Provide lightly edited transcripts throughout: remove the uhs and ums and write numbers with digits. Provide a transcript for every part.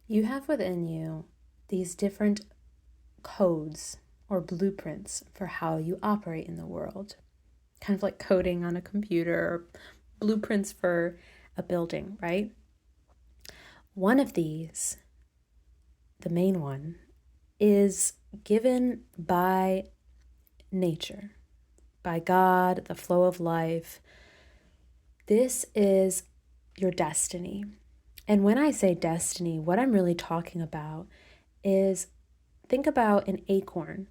You have within you these different codes or blueprints for how you operate in the world, kind of like coding on a computer or blueprints for a building, right? One of these, the main one, is given by nature, by God, the flow of life. This is your destiny. And when I say destiny, what I'm really talking about is, think about an acorn.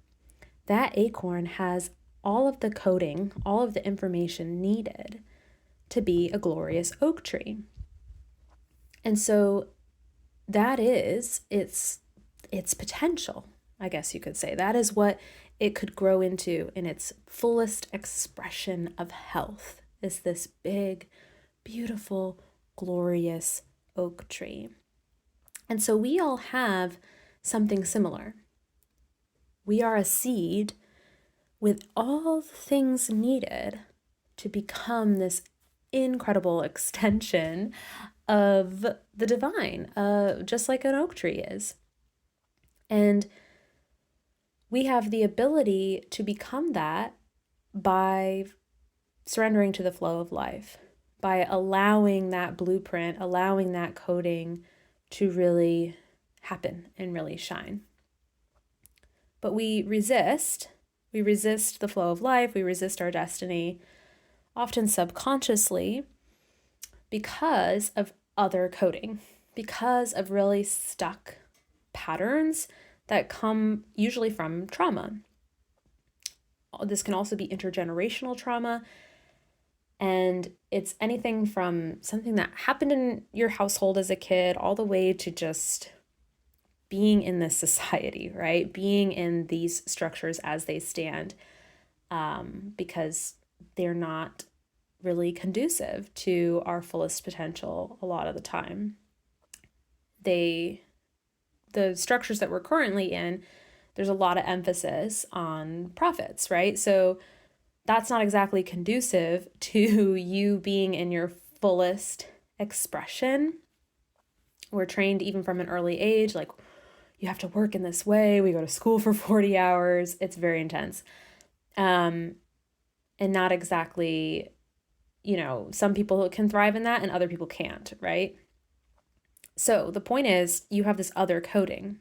That acorn has all of the coding, all of the information needed to be a glorious oak tree. And so that is its potential, I guess you could say. That is what it could grow into in its fullest expression of health, is this big, beautiful, glorious oak tree. And so we all have something similar. We are a seed with all the things needed to become this incredible extension of the divine, just like an oak tree is. And we have the ability to become that by surrendering to the flow of life, by allowing that blueprint, allowing that coding to really happen and really shine. But we resist the flow of life, we resist our destiny, often subconsciously, because of other coding, because of really stuck patterns that come usually from trauma. This can also be intergenerational trauma, and it's anything from something that happened in your household as a kid all the way to just being in this society, right? Being in these structures as they stand, because they're not really conducive to our fullest potential a lot of the time. The structures that we're currently in, there's a lot of emphasis on profits, right? So that's not exactly conducive to you being in your fullest expression. We're trained even from an early age, like, you have to work in this way. We go to school for 40 hours. It's very intense. And not exactly, some people can thrive in that and other people can't, right? So the point is, you have this other coding.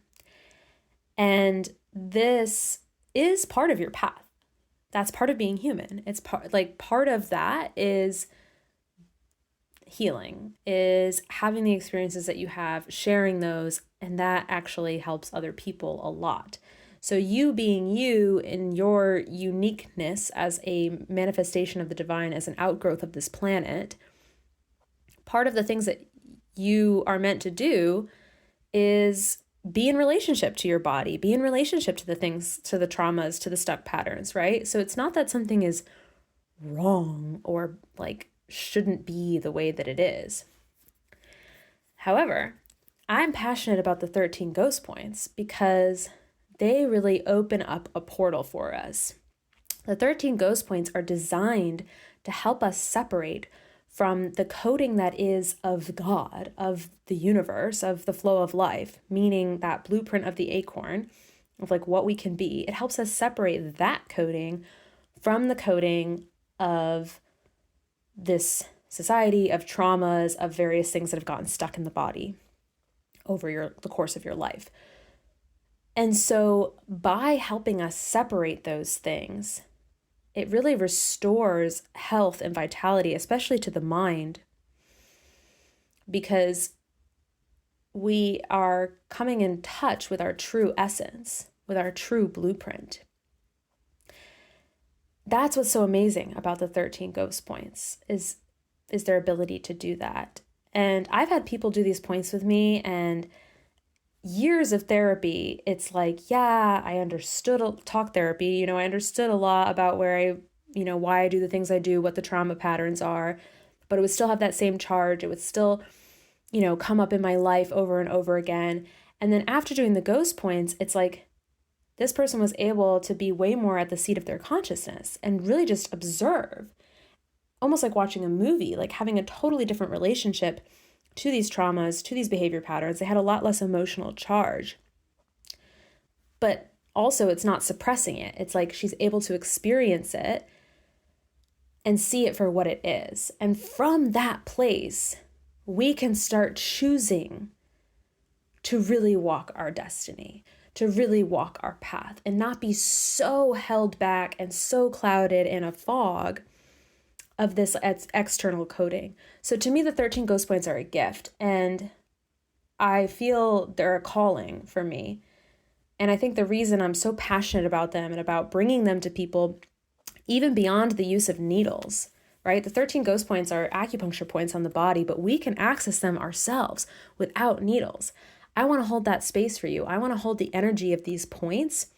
And this is part of your path. That's part of being human. It's part of that is healing, is having the experiences that you have, sharing those, and that actually helps other people a lot. So you being you in your uniqueness as a manifestation of the divine, as an outgrowth of this planet, part of the things that you are meant to do is be in relationship to your body, be in relationship to the things, to the traumas, to the stuck patterns, right? So it's not that something is wrong or like shouldn't be the way that it is. However, I'm passionate about the 13 ghost points because they really open up a portal for us. The 13 ghost points are designed to help us separate from the coding that is of God, of the universe, of the flow of life, meaning that blueprint of the acorn, of like what we can be. It helps us separate that coding from the coding of this society, of traumas, of various things that have gotten stuck in the body over the course of your life. And so by helping us separate those things, it really restores health and vitality, especially to the mind, because we are coming in touch with our true essence, with our true blueprint. That's what's so amazing about the 13 ghost points, is their ability to do that. And I've had people do these points with me, and years of therapy, it's like, yeah, I understood talk therapy, I understood a lot about why I do the things I do, what the trauma patterns are, but it would still have that same charge. It would still, come up in my life over and over again. And then after doing the ghost points, it's like this person was able to be way more at the seat of their consciousness and really just observe, almost like watching a movie, like having a totally different relationship to these traumas, to these behavior patterns. They had a lot less emotional charge. But also, it's not suppressing it. It's like she's able to experience it and see it for what it is. And from that place, we can start choosing to really walk our destiny, to really walk our path, and not be so held back and so clouded in a fog of this external coding. So to me, the 13 ghost points are a gift, and I feel they're a calling for me. And I think the reason I'm so passionate about them and about bringing them to people, even beyond the use of needles, right? The 13 ghost points are acupuncture points on the body, but we can access them ourselves without needles. I want to hold that space for you. I want to hold the energy of these points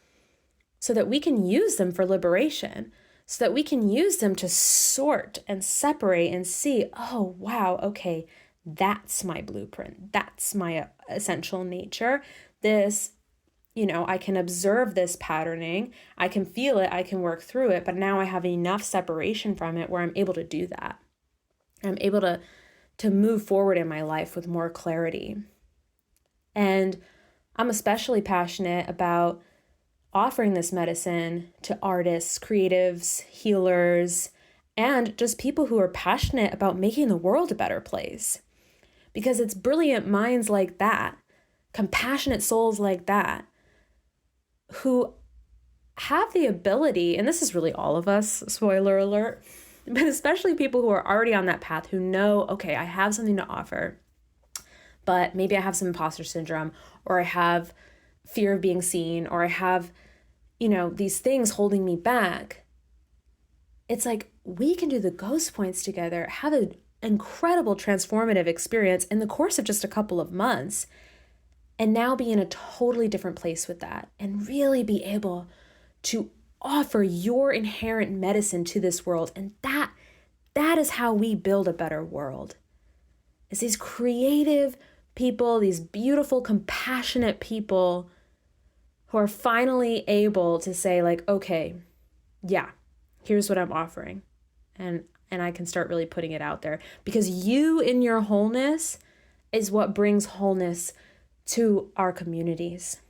so that we can use them for liberation, so that we can use them to sort and separate and see, oh, wow, okay, that's my blueprint. That's my essential nature. This, I can observe this patterning. I can feel it. I can work through it. But now I have enough separation from it where I'm able to do that. I'm able to move forward in my life with more clarity. And I'm especially passionate about offering this medicine to artists, creatives, healers, and just people who are passionate about making the world a better place. Because it's brilliant minds like that, compassionate souls like that, who have the ability, and this is really all of us, spoiler alert, but especially people who are already on that path who know, okay, I have something to offer, but maybe I have some imposter syndrome, or I have fear of being seen, or I have, these things holding me back. It's like we can do the ghost points together, have an incredible transformative experience in the course of just a couple of months, and now be in a totally different place with that and really be able to offer your inherent medicine to this world. And that is how we build a better world. It's these creative people, these beautiful, compassionate people who are finally able to say, like, okay, yeah, here's what I'm offering. And I can start really putting it out there, because you in your wholeness is what brings wholeness to our communities.